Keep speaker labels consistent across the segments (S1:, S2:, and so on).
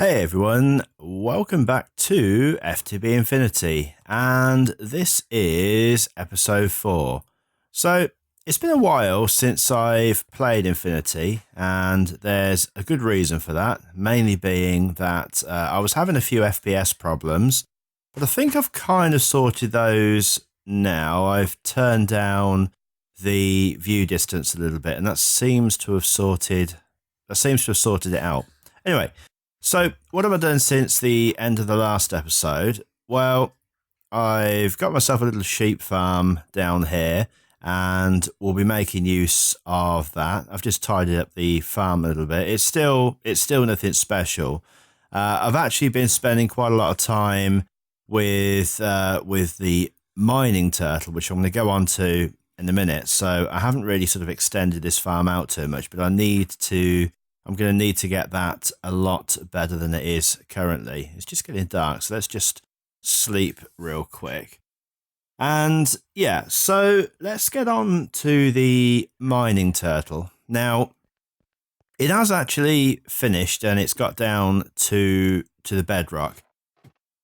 S1: Hey everyone, welcome back to FTB Infinity, and this is episode 4. So, it's been a while since I've played Infinity, and there's a good reason for that, mainly being that I was having a few FPS problems, but I think I've kind of sorted those now. I've turned down the view distance a little bit, and that seems to have sorted it out. Anyway, so what have I done since the end of the last episode? Well, I've got myself a little sheep farm down here, and we'll be making use of that. I've just tidied up the farm a little bit. It's still nothing special. I've actually been spending quite a lot of time with the mining turtle, which I'm going to go on to in a minute. So I haven't really sort of extended this farm out too much, but I'm going to need to get that a lot better than it is currently. It's just getting dark, so let's just sleep real quick. And yeah, so let's get on to the mining turtle. Now, it has actually finished and it's got down to the bedrock.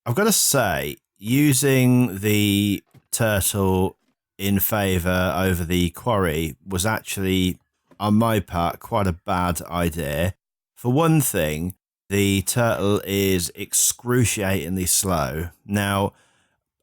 S1: I've got to say, using the turtle in favour over the quarry was actually, on my part, quite a bad idea. For one thing, the turtle is excruciatingly slow. Now,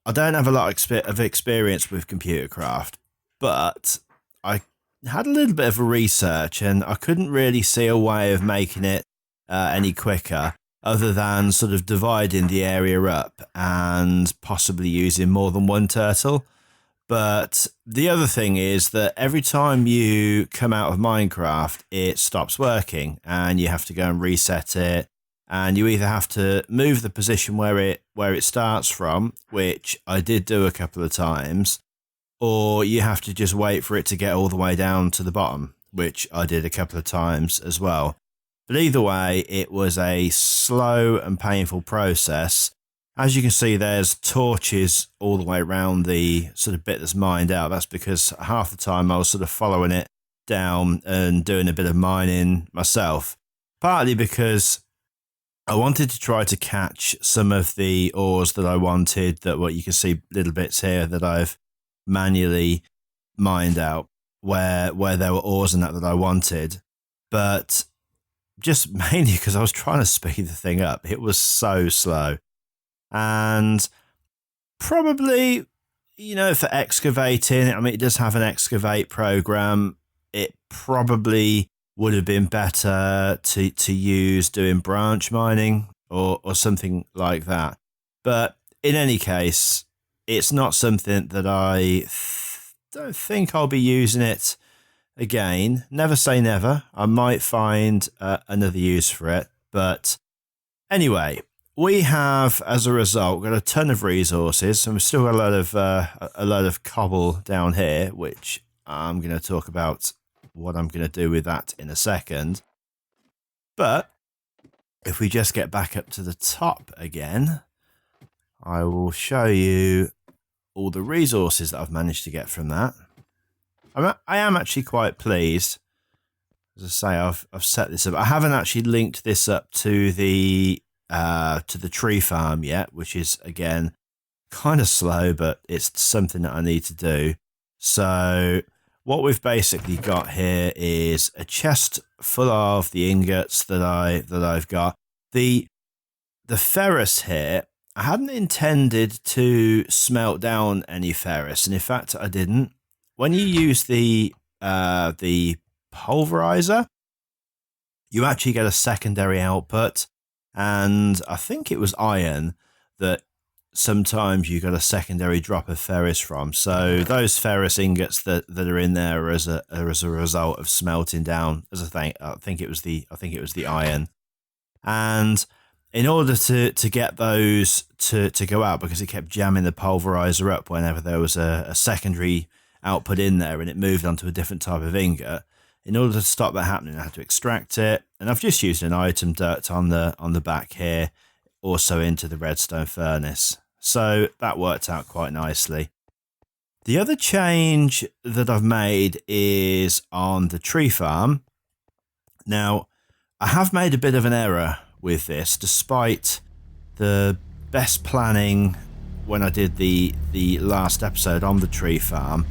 S1: I don't have a lot of experience with computer craft, but I had a little bit of a research and I couldn't really see a way of making it any quicker other than sort of dividing the area up and possibly using more than one turtle. But the other thing is that every time you come out of Minecraft, it stops working and you have to go and reset it. And you either have to move the position where it starts from, which I did do a couple of times, or you have to just wait for it to get all the way down to the bottom, which I did a couple of times as well. But either way, it was a slow and painful process. As you can see, there's torches all the way around the sort of bit that's mined out. That's because half the time I was sort of following it down and doing a bit of mining myself. Partly because I wanted to try to catch some of the ores that I wanted, that what you can see little bits here that I've manually mined out where there were ores in that I wanted. But just mainly because I was trying to speed the thing up. It was so slow. And probably, for excavating, I mean, it does have an excavate program. It probably would have been better to use doing branch mining or something like that. But in any case, it's not something that I don't think I'll be using it again. Never say never. I might find another use for it. But anyway, we have, as a result, got a ton of resources, and we've still got a lot of cobble down here, which I'm going to talk about what I'm going to do with that in a second. But if we just get back up to the top again, I will show you all the resources that I've managed to get from that. I am actually quite pleased. As I say, I've set this up. I haven't actually linked this up to the tree farm yet, which is, again, kind of slow, but it's something that I need to do. So what we've basically got here is a chest full of the ingots that I've got. The ferrous here, I hadn't intended to smelt down any ferrous, and in fact I didn't. When you use the pulverizer, you actually get a secondary output. And I think it was iron that sometimes you got a secondary drop of ferrous from. So those ferrous ingots that are in there are as a result of smelting down. As I think it was the iron. And in order to get those to go out, because it kept jamming the pulverizer up whenever there was a secondary output in there and it moved onto a different type of ingot. In order to stop that happening, I had to extract it, and I've just used an item dirt on the back here, also into the redstone furnace. So that worked out quite nicely. The other change that I've made is on the tree farm. Now, I have made a bit of an error with this, despite the best planning when I did the last episode on the tree farm.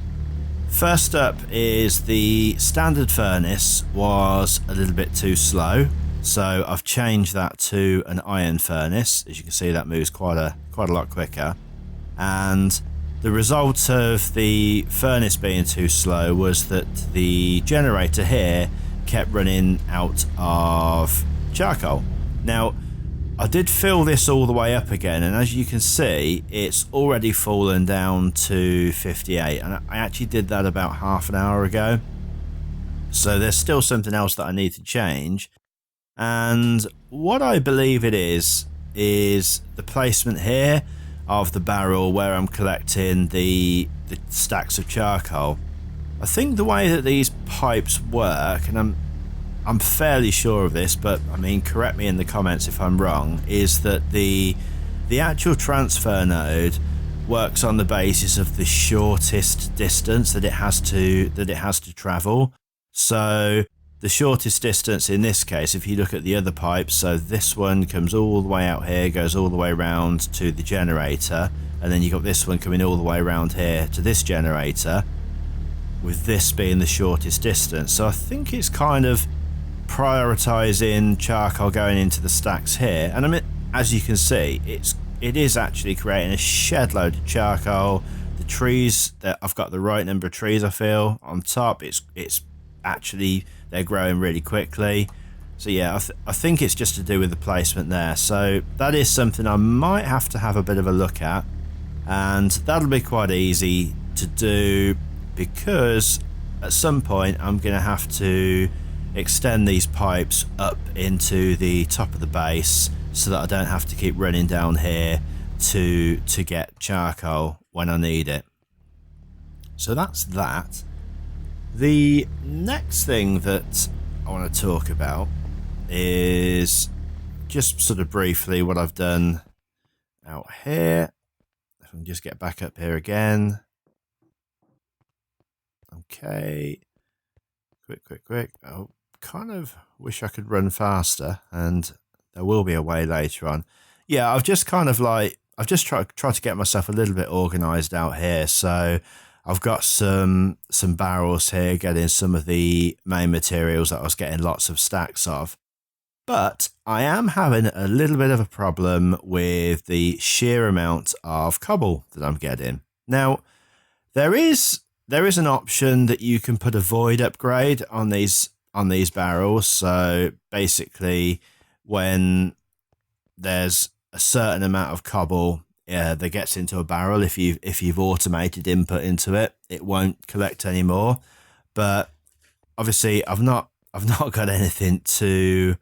S1: First up is the standard furnace was a little bit too slow, so I've changed that to an iron furnace. As you can see, that moves quite a lot quicker, and the result of the furnace being too slow was that the generator here kept running out of charcoal. Now, I did fill this all the way up again, and as you can see, it's already fallen down to 58, and I actually did that about half an hour ago. So there's still something else that I need to change, and what I believe it is the placement here of the barrel where I'm collecting the stacks of charcoal. I think the way that these pipes work, and I'm fairly sure of this, but I mean, correct me in the comments if I'm wrong, is that the actual transfer node works on the basis of the shortest distance that it has to travel. So the shortest distance in this case, if you look at the other pipes, so this one comes all the way out here, goes all the way around to the generator, and then you got this one coming all the way around here to this generator, with this being the shortest distance. So I think it's kind of prioritizing charcoal going into the stacks here, and I mean, as you can see, it is actually creating a shed load of charcoal. The trees, that I've got the right number of trees, I feel on top. It's actually, they're growing really quickly. So yeah, I think it's just to do with the placement there. So that is something I might have to have a bit of a look at, and that'll be quite easy to do, because at some point I'm going to have to extend these pipes up into the top of the base so that I don't have to keep running down here to get charcoal when I need it. So that's that. The next thing that I want to talk about is just sort of briefly what I've done out here. If I can just get back up here again. Okay. Quick. Oh, kind of wish I could run faster, and there will be a way later on. Yeah, I've just tried to get myself a little bit organized out here. So I've got some barrels here, getting some of the main materials that I was getting lots of stacks of. But I am having a little bit of a problem with the sheer amount of cobble that I'm getting. Now, there is an option that you can put a void upgrade on these barrels. So basically, when there's a certain amount of cobble that gets into a barrel, if you've automated input into it, it won't collect anymore. But obviously, I've not got anything to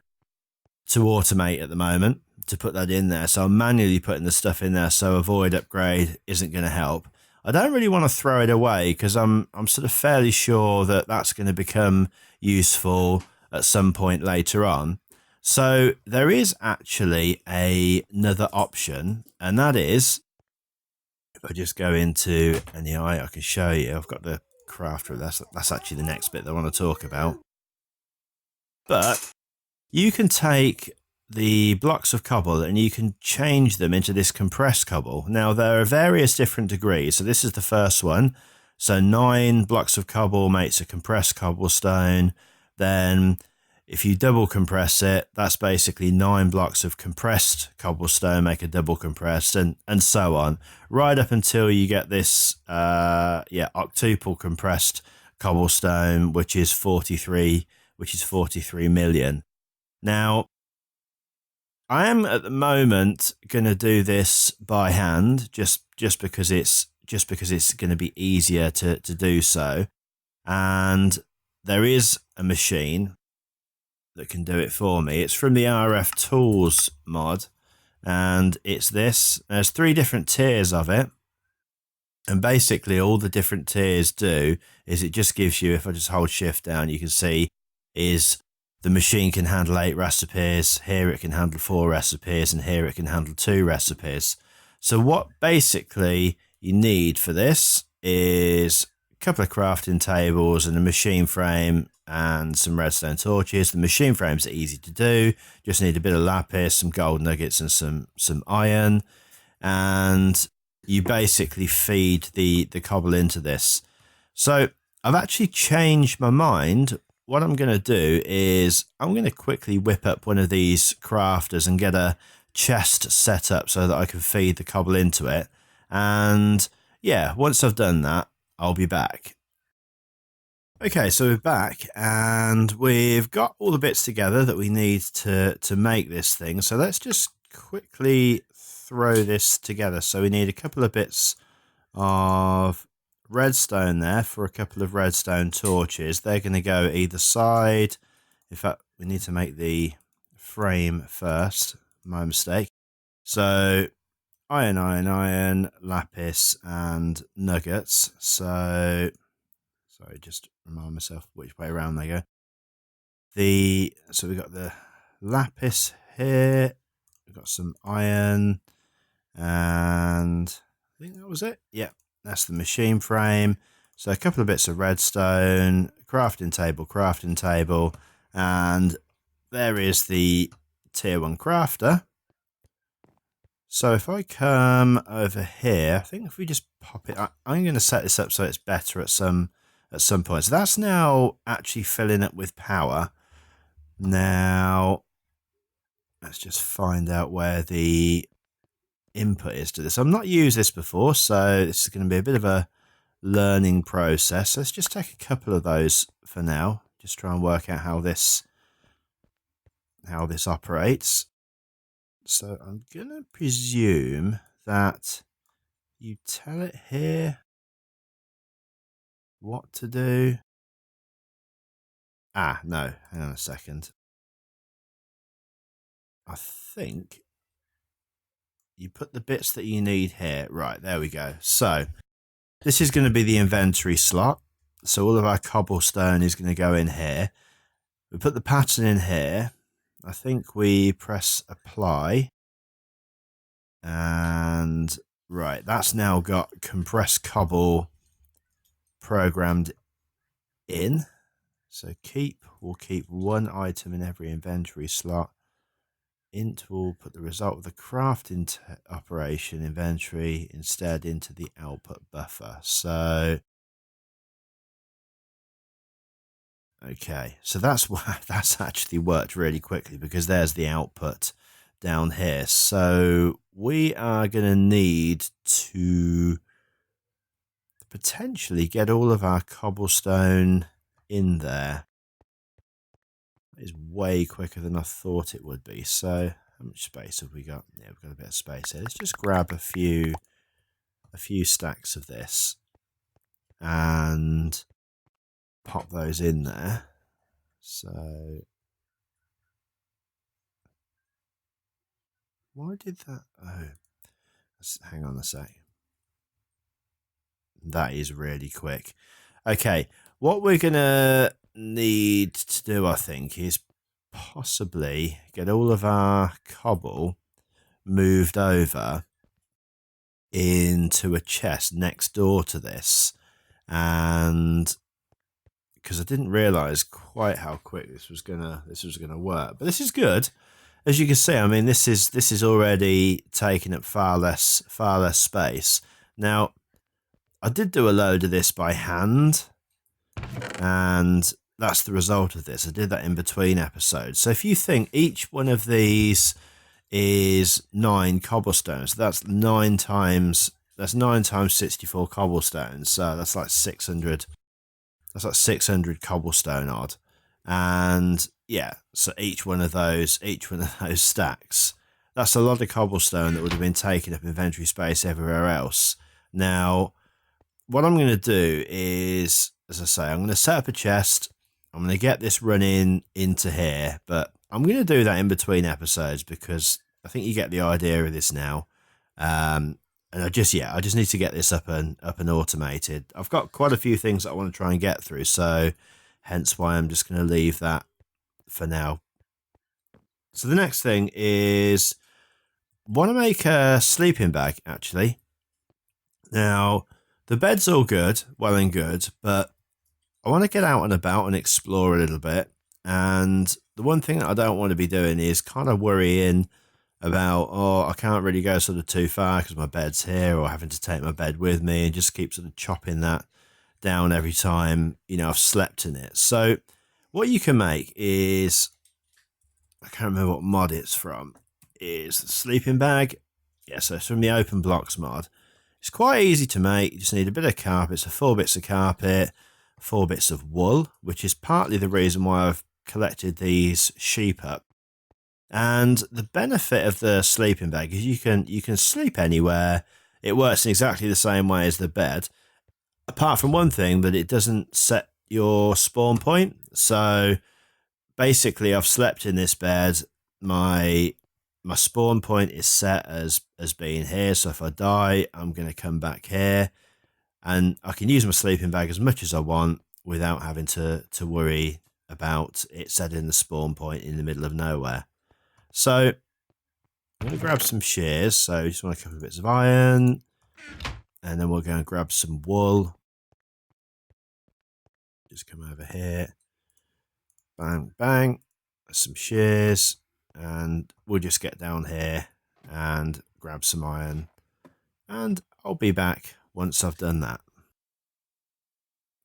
S1: automate at the moment to put that in there. So I'm manually putting the stuff in there. So a void upgrade isn't going to help. I don't really want to throw it away, because I'm sort of fairly sure that that's going to become useful at some point later on. So there is actually another option, and that is, if I just go into NEI, I can show you. I've got the crafter. That's actually the next bit that I want to talk about. But you can take the blocks of cobble and you can change them into this compressed cobble. Now, there are various different degrees. So this is the first one. So 9 blocks of cobble makes a compressed cobblestone. Then if you double compress it, that's basically 9 blocks of compressed cobblestone make a double compressed, and so on, right up until you get this octuple compressed cobblestone, which is 43 million. Now, I am at the moment going to do this by hand, just because it's going to be easier to do so, and there is a machine that can do it for me. It's from the RF Tools mod, and it's this. There's 3 different tiers of it, and basically all the different tiers do is it just gives you, if I just hold shift down, you can see is the machine can handle 8 recipes, here it can handle 4 recipes, and here it can handle 2 recipes. So what basically you need for this is couple of crafting tables and a machine frame and some redstone torches. The machine frames are easy to do. Just need a bit of lapis, some gold nuggets and some iron. And you basically feed the cobble into this. So I've actually changed my mind. What I'm going to do is I'm going to quickly whip up one of these crafters and get a chest set up so that I can feed the cobble into it. And yeah, once I've done that, I'll be back. Okay, so we're back and we've got all the bits together that we need to make this thing. So let's just quickly throw this together. So we need a couple of bits of redstone there for a couple of redstone torches. They're going to go either side. In fact, we need to make the frame first. My mistake. So iron, lapis, and nuggets. So sorry, just remind myself which way around they go. So we got the lapis here. We've got some iron, and I think that was it. Yeah, that's the machine frame. So a couple of bits of redstone, crafting table, and there is the tier 1 crafter. So if I come over here, I think if we just pop it, I'm going to set this up so it's better at some point. So that's now actually filling up with power. Now, let's just find out where the input is to this. I've not used this before, so this is going to be a bit of a learning process. Let's just take a couple of those for now. Just try and work out how this operates. So I'm going to presume that you tell it here what to do. No, hang on a second. I think you put the bits that you need here. Right, there we go. So this is going to be the inventory slot. So all of our cobblestone is going to go in here. We put the pattern in here. I think we press apply. And right, that's now got compressed cobble programmed in. So we'll keep one item in every inventory slot. Int will put the result of the crafting operation inventory instead into the output buffer. So okay, so that's actually worked really quickly because there's the output down here. So we are going to need to potentially get all of our cobblestone in there. Is way quicker than I thought it would be. So how much space have we got? Yeah, we've got a bit of space here. Let's just grab a few stacks of this and pop those in there. So why did that? Oh, hang on a sec. That is really quick. Okay, what we're gonna need to do, I think, is possibly get all of our cobble moved over into a chest next door to this, and because I didn't realize quite how quick this was gonna work, but this is good. As you can see, I mean, this is already taking up far less space. Now, I did do a load of this by hand, and that's the result of this. I did that in between episodes. So if you think each one of these is 9 cobblestones, that's 9 times 64 cobblestones. So that's like 600. That's like 600 cobblestone odd. And yeah, so each one of those stacks, that's a lot of cobblestone that would have been taking up inventory space everywhere else. Now, what I'm going to do is, as I say, I'm going to set up a chest. I'm going to get this running into here, but I'm going to do that in between episodes because I think you get the idea of this now. And I just need to get this up and automated. I've got quite a few things that I want to try and get through, so hence why I'm just going to leave that for now. So the next thing is, I want to make a sleeping bag, actually. Now, the bed's all good, well and good, but I want to get out and about and explore a little bit. And the one thing that I don't want to be doing is kind of worrying about, oh, I can't really go sort of too far because my bed's here, or having to take my bed with me and just keep sort of chopping that down every time, I've slept in it. So what you can make is, I can't remember what mod it's from, is the sleeping bag. Yeah, so it's from the Open Blocks mod. It's quite easy to make. You just need a bit of carpet, so 4 bits of carpet, 4 bits of wool, which is partly the reason why I've collected these sheep up. And the benefit of the sleeping bag is you can sleep anywhere. It works in exactly the same way as the bed, apart from one thing, that it doesn't set your spawn point. So basically, I've slept in this bed. My spawn point is set as being here. So if I die, I'm going to come back here, and I can use my sleeping bag as much as I want without having to worry about it setting the spawn point in the middle of nowhere. So I'm going to grab some shears. So just want a couple of bits of iron, and then we're going to grab some wool. Just come over here, bang, bang, some shears, and we'll just get down here and grab some iron, and I'll be back once I've done that.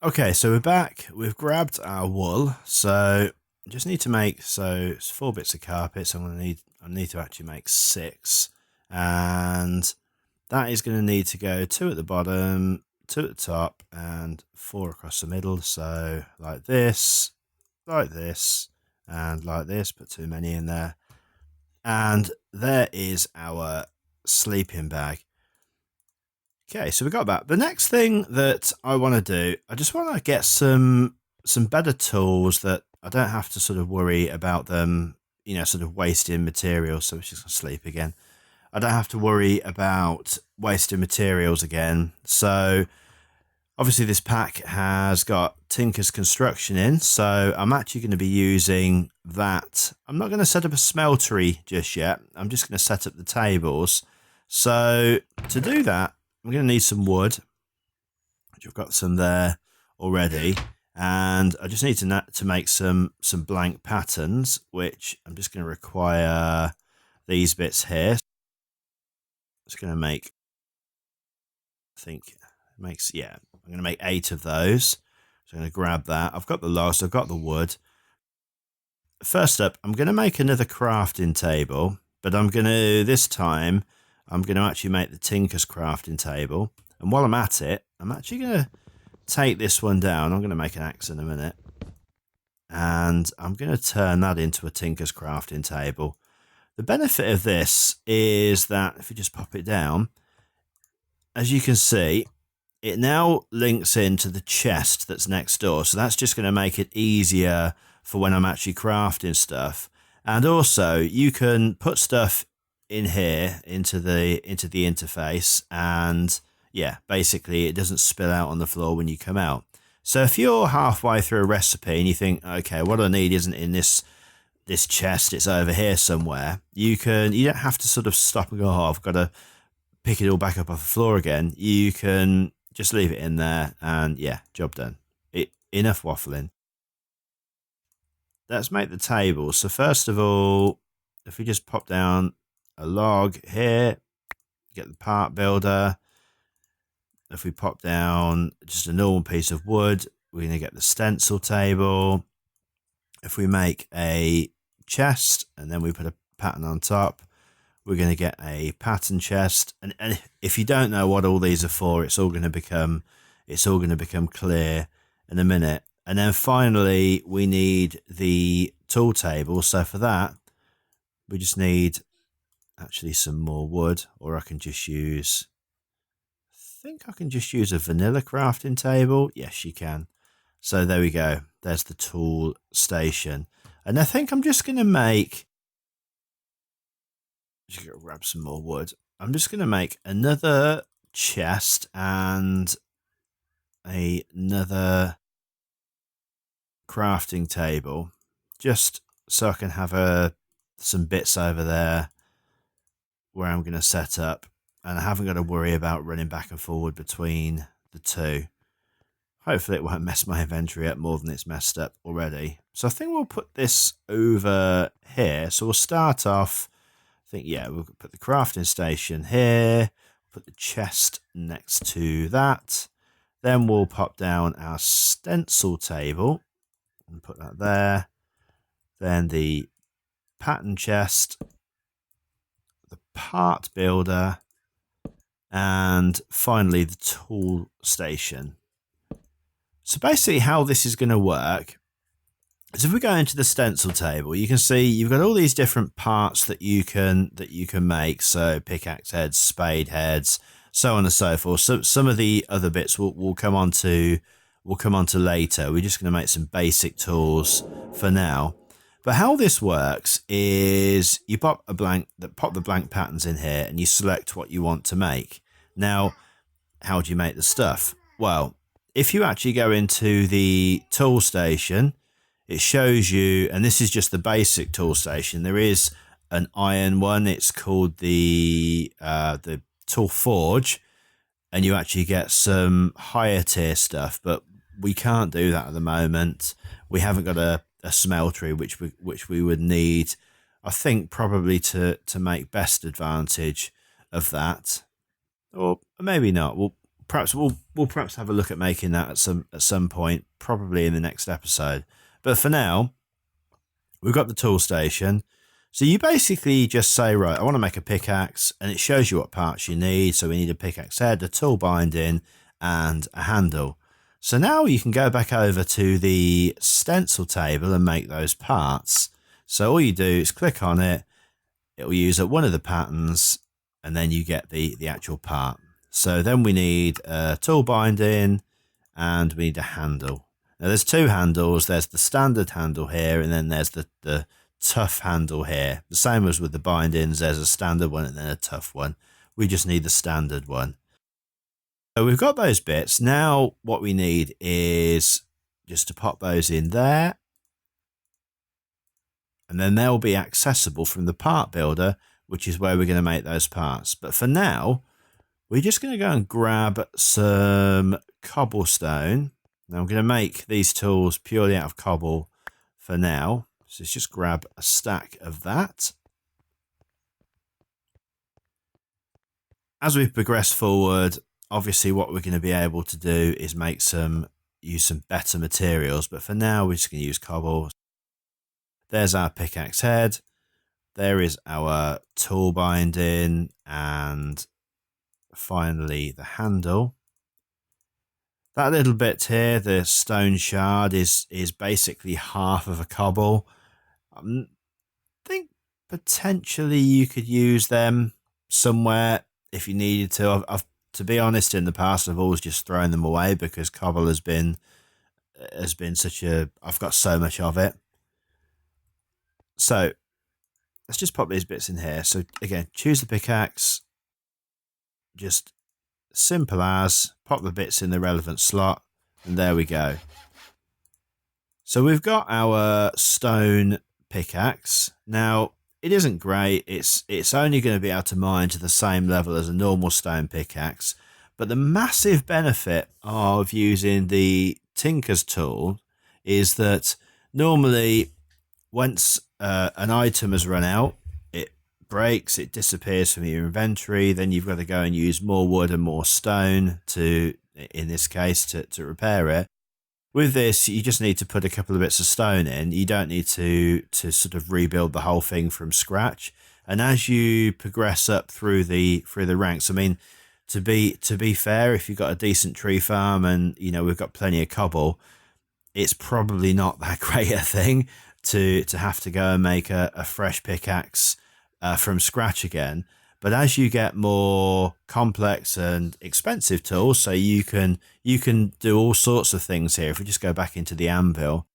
S1: Okay, so we're back. We've grabbed our wool. So just need to make, so it's 4 bits of carpet. So I need to actually make 6, and that is going to need to go 2 at the bottom, 2 at the top, and 4 across the middle. So like this, and like this. Put too many in there, and there is our sleeping bag. Okay, so we got that. The next thing that I want to do, I just want to get some better tools that I don't have to sort of worry about them, sort of wasting materials. So it's just going to sleep again. I don't have to worry about wasting materials again. So obviously this pack has got Tinker's Construction in, so I'm actually going to be using that. I'm not going to set up a smeltery just yet. I'm just going to set up the tables. So to do that, I'm going to need some wood, which I've got some there already, and I just need to make some blank patterns, which I'm just going to require these bits here. Just going to make, I think it makes, yeah, I'm going to make 8 of those. So I'm going to grab that. I've got the logs, I've got the wood. First up, I'm going to make another crafting table, but this time I'm going to actually make the Tinker's crafting table. And while I'm at it, I'm actually going to take this one down. I'm going to make an axe in a minute, and I'm going to turn that into a Tinker's crafting table. The benefit of this is that if you just pop it down, as you can see, it now links into the chest that's next door. So that's just going to make it easier for when I'm actually crafting stuff. And also you can put stuff in here into the interface, and yeah, basically it doesn't spill out on the floor when you come out. So if you're halfway through a recipe and you think, okay, what I need isn't in this chest, it's over here somewhere, you don't have to sort of stop and go, oh, I've got to pick it all back up off the floor again. You can just leave it in there, and yeah, job done. Enough waffling. Let's make the table. So first of all, if we just pop down a log here, get the part builder. If we pop down just a normal piece of wood, we're going to get the stencil table. If we make a chest and then we put a pattern on top, we're going to get a pattern chest. And if you don't know what all these are for, it's all going to become clear in a minute. And then finally, we need the tool table. So for that, we just need actually some more wood, or I can just use, I can just use a vanilla crafting table. Yes, you can. So there we go. There's the tool station. And I think I'm just going to make, just going to grab some more wood. I'm just going to make another chest and another crafting table, just so I can have some bits over there where I'm going to set up, and I haven't got to worry about running back and forward between the two. Hopefully it won't mess my inventory up more than it's messed up already. So I think we'll put this over here. So we'll start off, I think, yeah, we'll put the crafting station here, put the chest next to that. Then we'll pop down our stencil table and put that there. Then the pattern chest, the part builder, and finally the tool station. So basically how this is going to work is if we go into the stencil table, you can see you've got all these different parts that you can make. So pickaxe heads, spade heads, so on and so forth. So some of the other bits we'll come on to later. We're just going to make some basic tools for now. But how this works is you pop the blank patterns in here and you select what you want to make. Now, how do you make the stuff? Well, if you actually go into the tool station, it shows you, and this is just the basic tool station. There is an iron one. It's called the tool forge, and you actually get some higher tier stuff, but we can't do that at the moment. We haven't got a smeltery, which we would need, I think, probably to make best advantage of that, or maybe not. We'll perhaps have a look at making that at some point, probably in the next episode. But for now, we've got the tool station. So you basically just say, right, I want to make a pickaxe, and it shows you what parts you need. So we need a pickaxe head, a tool binding, and a handle. So now you can go back over to the stencil table and make those parts. So all you do is click on it. It will use up one of the patterns, and then you get the actual part. So then we need a tool binding, and we need a handle. Now there's two handles. There's the standard handle here, and then there's the tough handle here. The same as with the bindings. There's a standard one and then a tough one. We just need the standard one. So we've got those bits. Now what we need is just to pop those in there, and then they'll be accessible from the part builder, which is where we're going to make those parts. But for now, we're just going to go and grab some cobblestone. Now I'm going to make these tools purely out of cobble for now. So let's just grab a stack of that. As we progress forward, obviously what we're going to be able to do is use some better materials. But for now, we're just going to use cobble. There's our pickaxe head. There is our tool binding, and finally the handle. That little bit here, the stone shard, is basically half of a cobble. I think potentially you could use them somewhere if you needed to. To be honest, in the past, I've always just thrown them away because cobble has been such a. I've got so much of it. So let's just pop these bits in here. So again, choose the pickaxe. Just simple as pop the bits in the relevant slot, and there we go. So we've got our stone pickaxe. Now it isn't great. It's only going to be able to mine to the same level as a normal stone pickaxe, but the massive benefit of using the tinker's tool is that normally once an item has run out, it breaks, it disappears from your inventory. Then you've got to go and use more wood and more stone to, in this case, to repair it. With this, you just need to put a couple of bits of stone in. You don't need to sort of rebuild the whole thing from scratch. And as you progress up through the ranks, I mean, to be fair, if you've got a decent tree farm and we've got plenty of cobble, it's probably not that great a thing to have to go and make a fresh pickaxe from scratch again. But as you get more complex and expensive tools, so you can do all sorts of things here. If we just go back into the anvil,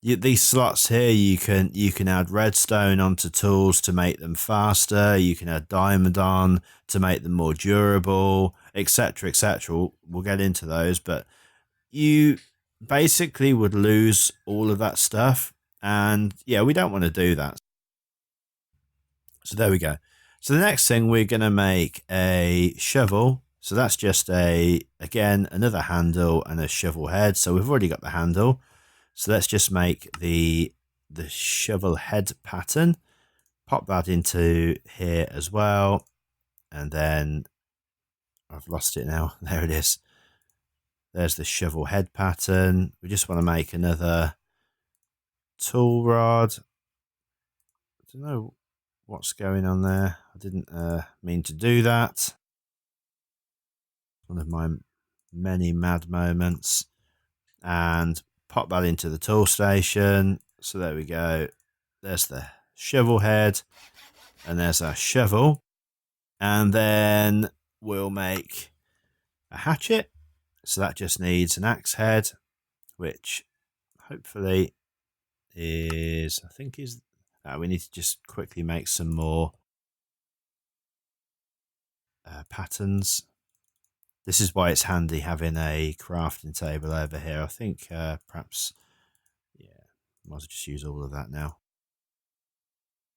S1: these slots here, you can add redstone onto tools to make them faster. You can add diamond on to make them more durable, etc., etc. We'll get into those, but you basically would lose all of that stuff, and yeah, we don't want to do that. So there we go. So the next thing, we're going to make a shovel. So that's just again, another handle and a shovel head. So we've already got the handle. So let's just make the shovel head pattern. Pop that into here as well. And then I've lost it now. There it is. There's the shovel head pattern. We just want to make another tool rod. I don't know what's going on there. I didn't mean to do that. One of my many mad moments. And pop that into the tool station. So there we go. There's the shovel head. And there's our shovel. And then we'll make a hatchet. So that just needs an axe head, which hopefully is, I think is, we need to just quickly make some more patterns. This is why it's handy having a crafting table over here. I think perhaps, yeah, might as well just use all of that now.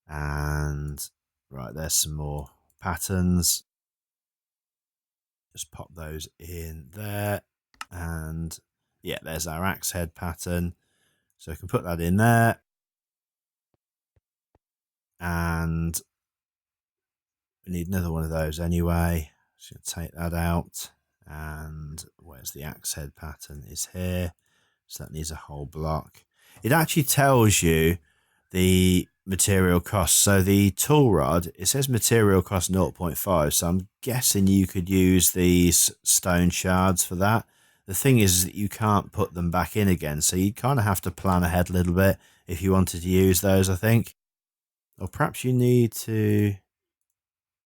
S1: And right, there's some more patterns. Just pop those in there. And yeah, there's our axe head pattern. So I can put that in there. And we need another one of those anyway. Just going to take that out. And where's the axe head pattern is here. So that needs a whole block. It actually tells you the material cost. So the tool rod, it says material cost 0.5. So I'm guessing you could use these stone shards for that. The thing is that you can't put them back in again. So you kind of have to plan ahead a little bit if you wanted to use those, I think. Or perhaps you need to...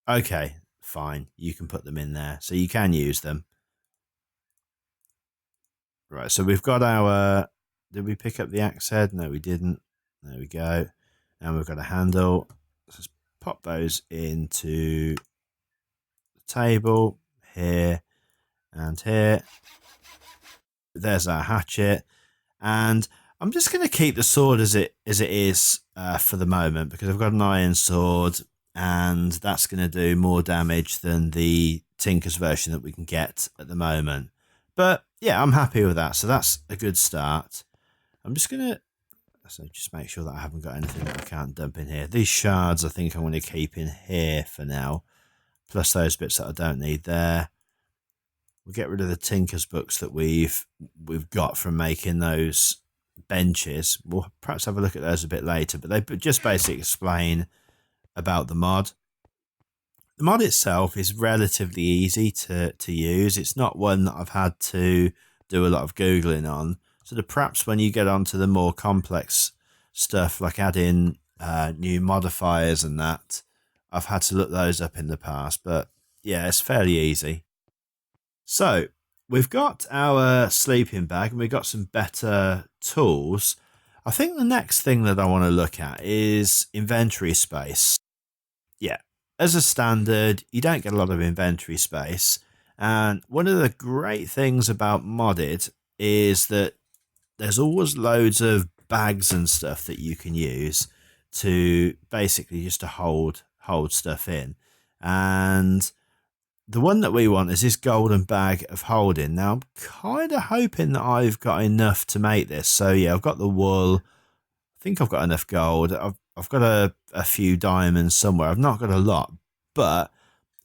S1: Okay, fine. You can put them in there. So you can use them. Right, so we've got our... Did we pick up the axe head? No, we didn't. There we go. And we've got a handle. Let's pop those into the table here and here. There's our hatchet. And I'm just going to keep the sword as it is for the moment, because I've got an iron sword and that's going to do more damage than the Tinker's version that we can get at the moment. But yeah, I'm happy with that. So that's a good start. I'm just going to just make sure that I haven't got anything that I can't dump in here. These shards I think I'm going to keep in here for now, plus those bits that I don't need there. We'll get rid of the Tinker's books that we've got from making those benches. We'll perhaps have a look at those a bit later, but they just basically explain about the mod. The mod itself is relatively easy to use. It's not one that I've had to do a lot of Googling on. So perhaps when you get onto the more complex stuff, like adding new modifiers and that, I've had to look those up in the past. But yeah, it's fairly easy. So we've got our sleeping bag and we've got some better tools. I think the next thing that I want to look at is inventory space. Yeah, as a standard, you don't get a lot of inventory space. And one of the great things about modded is that there's always loads of bags and stuff that you can use to basically just to hold stuff in. And the one that we want is this golden bag of holding. Now, I'm kind of hoping that I've got enough to make this. So yeah, I've got the wool. I think I've got enough gold. I've got a few diamonds somewhere. I've not got a lot, but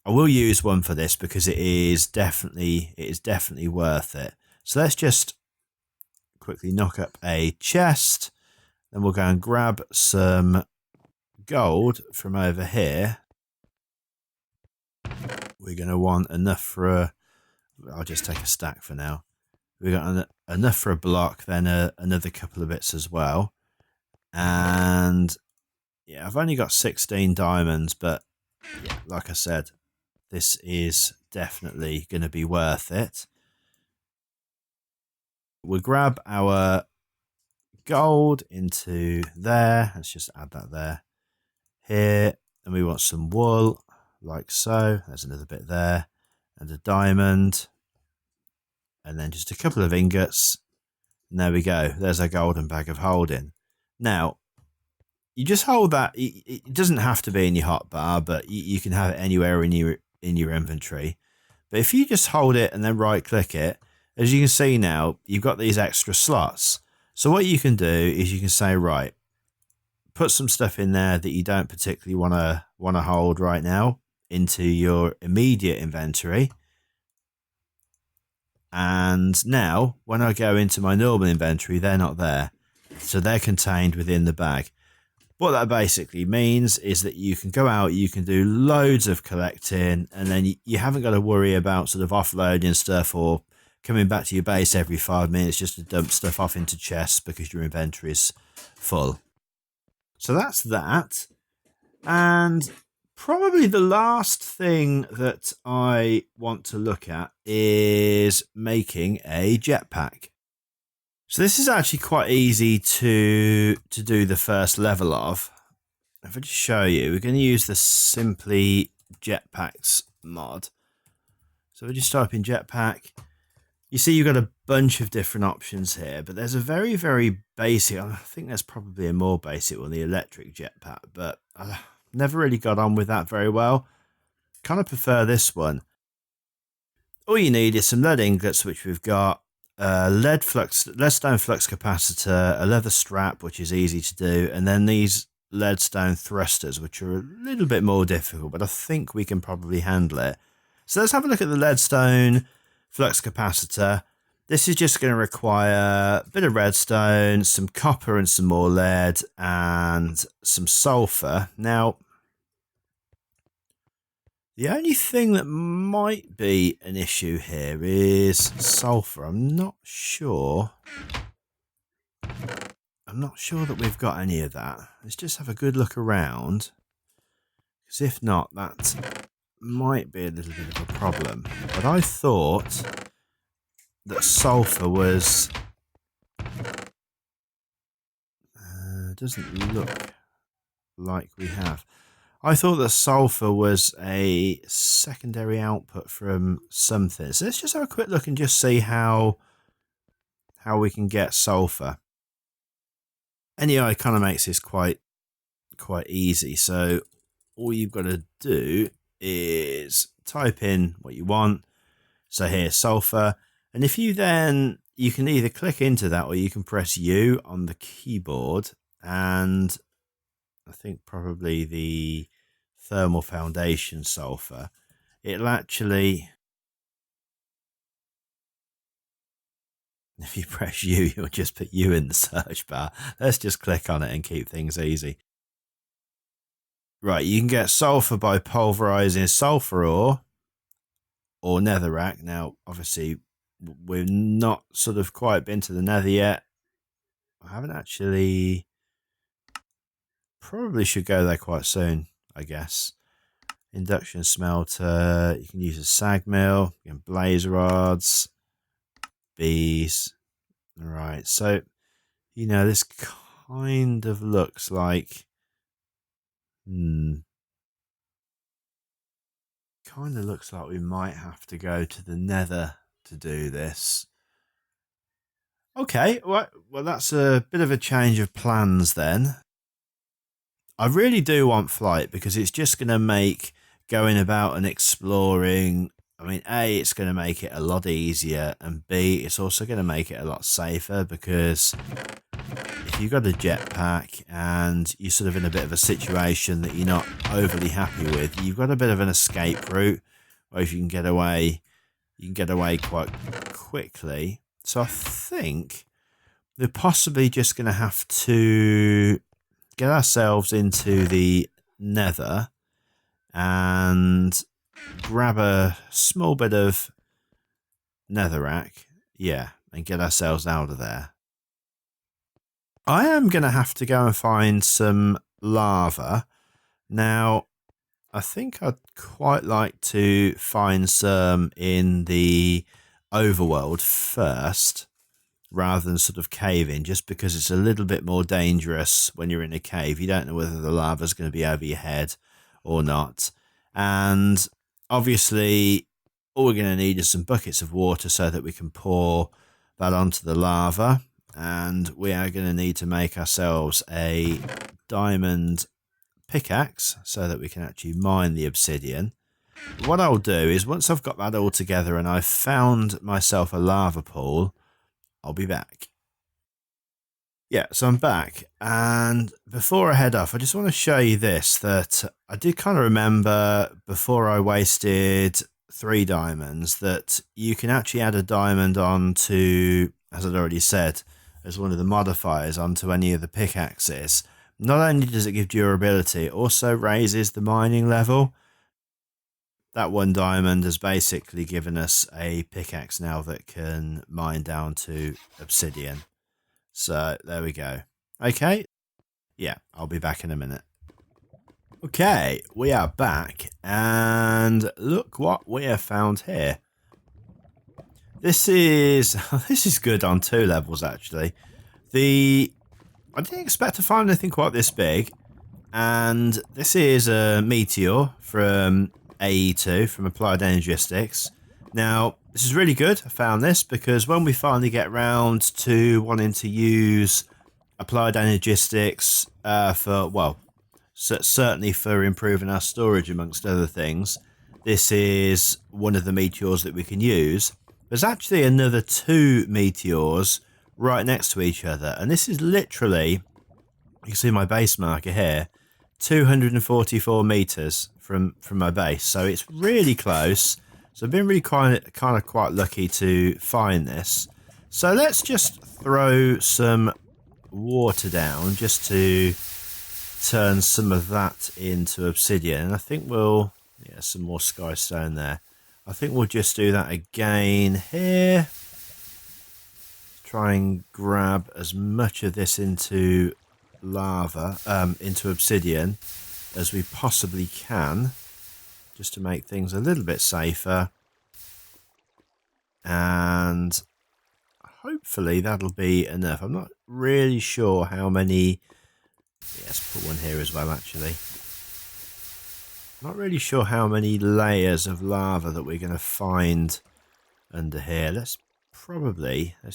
S1: I will use one for this because it is definitely worth it. So let's just quickly knock up a chest. Then we'll go and grab some gold from over here. We're going to want enough for I'll just take a stack for now. We've got enough for a block, then another couple of bits as well. And yeah, I've only got 16 diamonds, but yeah, like I said, this is definitely going to be worth it. We'll grab our gold into there. Let's just add that there. Here, and we want some wool, like so. There's another bit there. And a diamond. And then just a couple of ingots. And there we go. There's our golden bag of holding. Now, you just hold that. It doesn't have to be in your hotbar, but you can have it anywhere in your inventory. But if you just hold it and then right click it, as you can see now, you've got these extra slots. So what you can do is you can say, right, put some stuff in there that you don't particularly want to hold right now into your immediate inventory. And now when I go into my normal inventory, they're not there. So they're contained within the bag. What that basically means is that you can go out, you can do loads of collecting, and then you haven't got to worry about sort of offloading stuff or coming back to your base every 5 minutes just to dump stuff off into chests because your inventory is full. So that's that. And probably the last thing that I want to look at is making a jetpack. So this is actually quite easy to do the first level of. If I just show you, we're going to use the Simply Jetpacks mod. So we just type in jetpack. You see you've got a bunch of different options here, but there's a very, very basic, I think there's probably a more basic one, the electric jetpack, but I never really got on with that very well. Kind of prefer this one. All you need is some lead ingots, which we've got, lead stone flux capacitor, a leather strap, which is easy to do, and then these leadstone thrusters, which are a little bit more difficult, but I think we can probably handle it. So let's have a look at the leadstone flux capacitor. This is just going to require a bit of redstone, some copper and some more lead, and some sulfur. Now, the only thing that might be an issue here is sulfur. I'm not sure that we've got any of that. Let's just have a good look around, because if not, that might be a little bit of a problem. But I thought that sulfur was... doesn't look like we have. I thought that sulfur was a secondary output from something. So let's just have a quick look and just see how we can get sulfur. NEI kind of makes this quite easy. So all you've got to do is type in what you want. So here's sulfur. And if you then, you can either click into that or you can press U on the keyboard, and I think probably the thermal foundation sulfur, it'll actually, if you press U, you'll just put U in the search bar. Let's just click on it and keep things easy. Right, you can get sulfur by pulverizing sulfur ore or netherrack. Now, obviously, we've not sort of quite been to the nether yet. I haven't actually... Probably should go there quite soon, I guess. Induction smelter. You can use a sag mill. You can blaze rods. Bees. Right, so, you know, this kind of looks like... Kind of looks like we might have to go to the nether to do this. Okay, well, that's a bit of a change of plans then. I really do want flight because it's just going to make going about and exploring, I mean, A, it's going to make it a lot easier, and B, it's also going to make it a lot safer, because if you've got a jetpack and you're sort of in a bit of a situation that you're not overly happy with, you've got a bit of an escape route, or if you can get away, quite quickly. So I think we're possibly just going to have to get ourselves into the nether and grab a small bit of netherrack, and get ourselves out of there. I am going to have to go and find some lava. Now, I think I'd quite like to find some in the overworld first, rather than sort of caving, just because it's a little bit more dangerous when you're in a cave. You don't know whether the lava's going to be over your head or not. And obviously, all we're going to need is some buckets of water so that we can pour that onto the lava. And we are going to need to make ourselves a diamond pickaxe so that we can actually mine the obsidian. What I'll do is once I've got that all together and I've found myself a lava pool, I'll be back. Yeah, so I'm back, and before I head off, I just want to show you this, that I did kind of remember before I wasted 3 diamonds that you can actually add a diamond onto, as I'd already said, as one of the modifiers onto any of the pickaxes. Not only does it give durability, it also raises the mining level. That 1 diamond has basically given us a pickaxe now that can mine down to obsidian. So there we go. Okay. Yeah, I'll be back in a minute. Okay, we are back, and look what we have found here. This is good on 2 levels actually. I didn't expect to find anything quite this big, and this is a meteor from AE2 from Applied Energistics. Now, this is really good. I found this because when we finally get round to wanting to use Applied Energistics for, well, certainly for improving our storage amongst other things, this is one of the meteors that we can use. There's actually another 2 meteors right next to each other, and this is literally, you can see my base marker here, 244 meters from my base, so it's really close. So I've been really kind of quite lucky to find this. So let's just throw some water down just to turn some of that into obsidian, and I think we'll, yeah, some more sky stone there. I think we'll just do that again here. Try and grab as much of this into lava, into obsidian as we possibly can, just to make things a little bit safer, and hopefully that'll be enough. I'm not really sure how many. Yeah, let's put one here as well actually. Not really sure how many layers of lava that we're going to find under here. Let's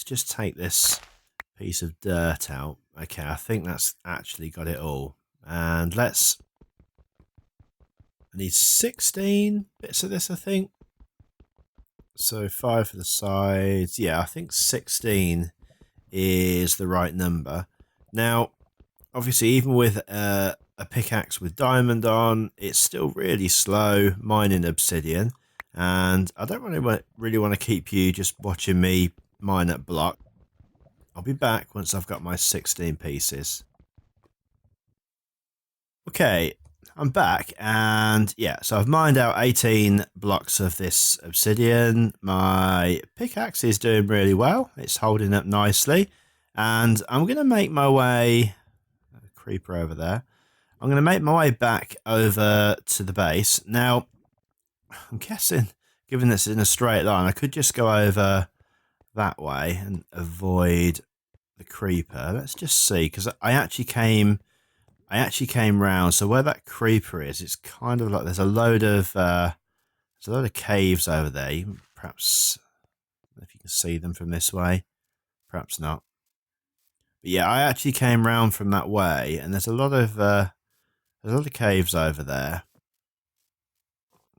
S1: just take this piece of dirt out. Okay, I think that's actually got it all. And I need 16 bits of this, I think. So 5 for the sides. Yeah, I think 16 is the right number. Now, obviously, even with a pickaxe with diamond on, it's still really slow mining obsidian. And I don't really want to keep you just watching me mine at block. I'll be back once I've got my 16 pieces. Okay, I'm back, and yeah, so I've mined out 18 blocks of this obsidian. My pickaxe is doing really well. It's holding up nicely, and I'm going to make my way, creeper over there, I'm going to make my way back over to the base. Now, I'm guessing, given this is in a straight line, I could just go over that way and avoid the creeper. Let's just see, because I actually came round. So where that creeper is, it's kind of like there's a load of caves over there. Perhaps if you can see them from this way, perhaps not. But yeah, I actually came round from that way, and there's a lot of caves over there.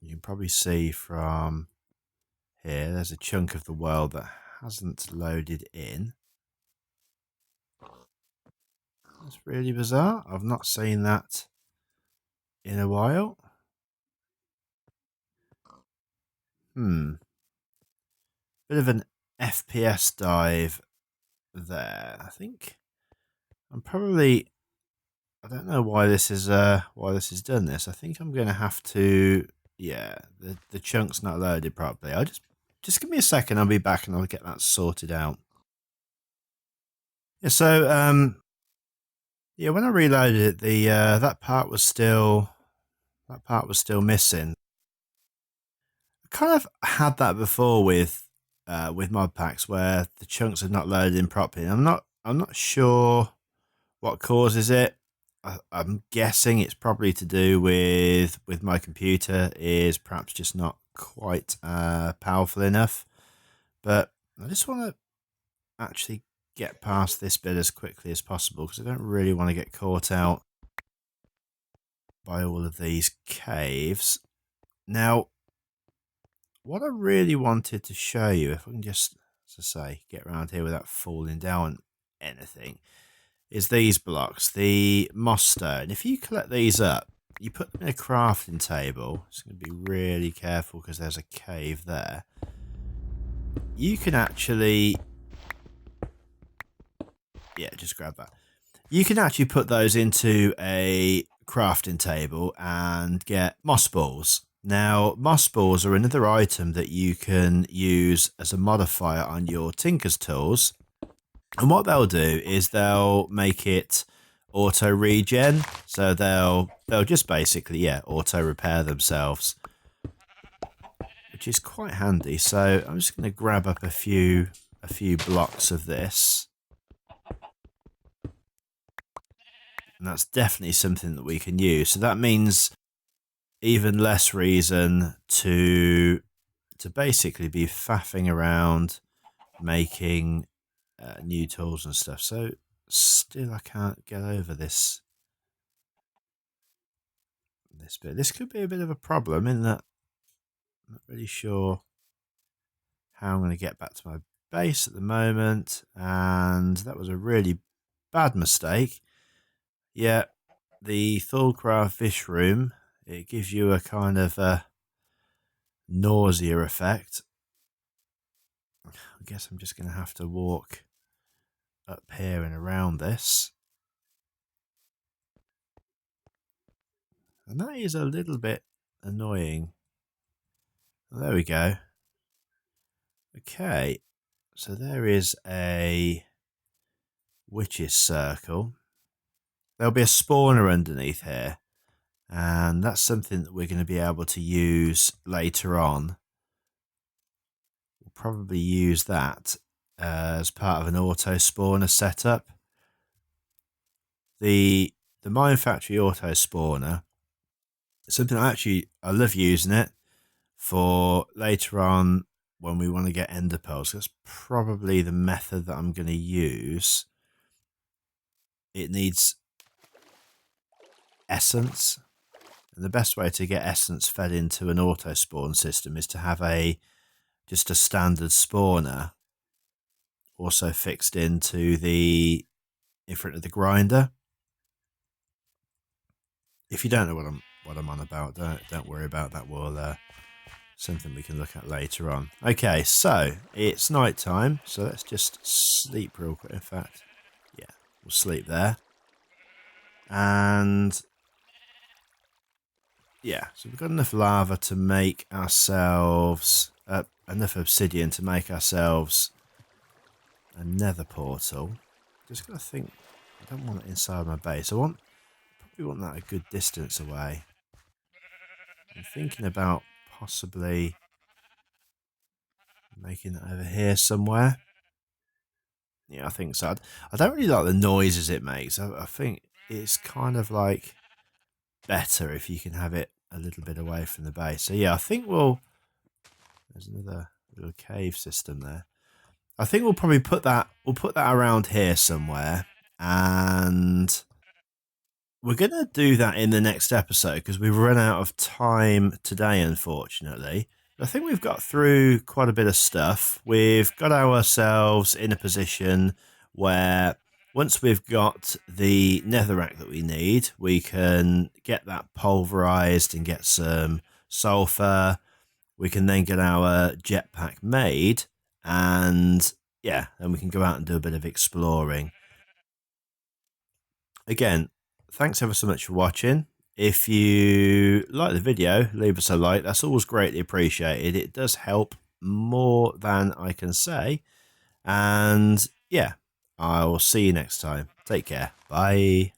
S1: You can probably see from here. There's a chunk of the world that hasn't loaded in. That's really bizarre. I've not seen that in a while. Bit of an FPS dive there. I think I'm probably, I don't know why this is done this. I think I'm going to have to, yeah, the chunk's not loaded properly. I'll just give me a second. I'll be back and I'll get that sorted out. Yeah, so yeah, when I reloaded it, the that part was still missing. I kind of had that before with mod packs where the chunks are not loaded in properly. I'm not sure what causes it. I'm guessing it's probably to do with my computer is perhaps just not quite powerful enough. But I just want to actually get past this bit as quickly as possible because I don't really want to get caught out by all of these caves. Now, what I really wanted to show you, if I can just, as I say, get around here without falling down anything, is these blocks, the moss stone. If you collect these up, you put them in a crafting table. It's going to be really careful because there's a cave there. You can actually, yeah, just grab that. You can actually put those into a crafting table and get moss balls. Now, moss balls are another item that you can use as a modifier on your Tinker's tools. And what they'll do is they'll make it auto regen. So they'll just basically, yeah, auto repair themselves, which is quite handy. So I'm just going to grab up a few blocks of this. And that's definitely something that we can use. So that means even less reason to basically be faffing around making new tools and stuff. So still I can't get over this bit. This could be a bit of a problem in that I'm not really sure how I'm going to get back to my base at the moment. And that was a really bad mistake. Yeah, the Thalcraft Fish Room, it gives you a kind of nausea effect. I guess I'm just going to have to walk up here and around this. And that is a little bit annoying. There we go. Okay, so there is a witch's circle. There'll be a spawner underneath here. And that's something that we're going to be able to use later on. We'll probably use that as part of an auto spawner setup. The Mine Factory auto spawner, something I love using it for later on when we want to get ender pearls. That's probably the method that I'm going to use. It needs essence, and the best way to get essence fed into an auto spawn system is to have just a standard spawner also fixed into in front of the grinder. If you don't know what I'm on about, don't worry about that. We'll something we can look at later on. Okay, so it's night time, so let's just sleep real quick. In fact, yeah, we'll sleep there. And yeah, so we've got enough lava to make ourselves enough obsidian to make ourselves a nether portal. Just gotta think, I don't want it inside my base. Probably want that a good distance away. I'm thinking about possibly making that over here somewhere. Yeah, I think so. I don't really like the noises it makes. I think it's kind of like better if you can have it a little bit away from the base. So yeah, I think there's another little cave system there. I think we'll probably put that around here somewhere, and we're going to do that in the next episode because we've run out of time today, unfortunately. I think we've got through quite a bit of stuff. We've got ourselves in a position where once we've got the netherrack that we need, we can get that pulverized and get some sulfur. We can then get our jetpack made, and yeah, then we can go out and do a bit of exploring. Again, thanks ever so much for watching. If you like the video, leave us a like. That's always greatly appreciated. It does help more than I can say. And yeah, I will see you next time. Take care. Bye.